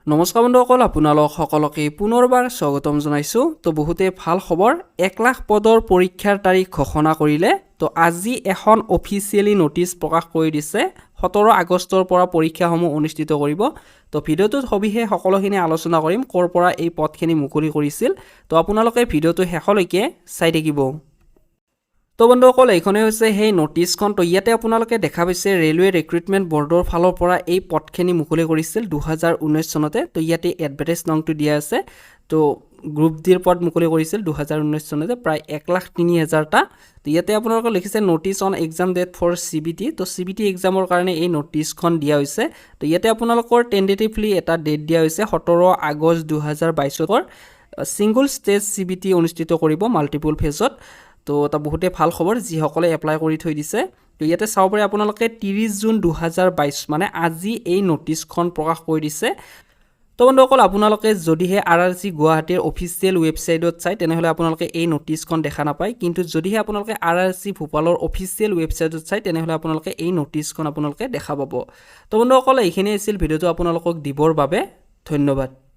নমস্কাৰ বন্ধুসকল, আপোনালোক সকলোকে পুনৰবাৰ স্বাগতম জনাইছোঁ। তো বহুতে ভাল খবৰ, 1 লাখ পদৰ পৰীক্ষাৰ তাৰিখ ঘোষণা কৰিলে। তো আজি এখন অফিচিয়েলি নটিচ প্ৰকাশ কৰি দিছে, 17 আগষ্টৰ পৰা পৰীক্ষাসমূহ অনুষ্ঠিত কৰিব। তো ভিডিঅ'টোত সবিশেষ সকলোখিনি আলোচনা কৰিম, ক'ৰ পৰা এই পদখিনি মুকলি কৰিছিল। তো আপোনালোকে ভিডিঅ'টো শেষলৈকে চাই থাকিব। তো বন্ধুসকল, এইখনেই হৈছে সেই নটিচখন। তো ইয়াতে আপোনালোকে দেখা পাইছে ৰেলৱে ৰিক্ৰুটমেণ্ট বৰ্ডৰ ফালৰ পৰা এই পদখিনি মুকলি কৰিছিল 2019 চনতে। তো ইয়াতে এডভাৰটাইজ নংটো দিয়া আছে। তো গ্ৰুপ ডিৰ পদ মুকলি কৰিছিল 2019 চনতে, প্ৰায় 1,03,000টা। তো ইয়াতে আপোনালোকে লিখিছে notice on exam date for CBT। তো CBT এক্সামৰ কাৰণে এই নটিচখন দিয়া হৈছে। তো ইয়াতে আপোনালোকৰ টেণ্টেটিভলি এটা ডেট দিয়া হৈছে 17 আগষ্ট 2022। ছিংগল ষ্টেজ CBT অনুষ্ঠিত কৰিব মাল্টিপল ফেজত। তো এটা বহুতে ভাল খবৰ যিসকলে এপ্লাই কৰি থৈ দিছে। তো ইয়াতে চাব পাৰে আপোনালোকে 30 জুন 2022 মানে আজি এই নটিচখন প্ৰকাশ কৰি দিছে। তো বন্ধুসকল, আপোনালোকে যদিহে RRC গুৱাহাটীৰ অফিচিয়েল ৱেবছাইটত চাই তেনেহ'লে আপোনালোকে এই নটিচখন দেখা নাপায়। কিন্তু যদিহে আপোনালোকে RRC ভূপালৰ অফিচিয়েল ৱেবছাইটত চাই তেনেহ'লে আপোনালোকে এই নটিচখন আপোনালোকে দেখা পাব। তো বন্ধুসকল, এইখিনি আছিল ভিডিঅ'টো আপোনালোকক দিবৰ বাবে। ধন্যবাদ।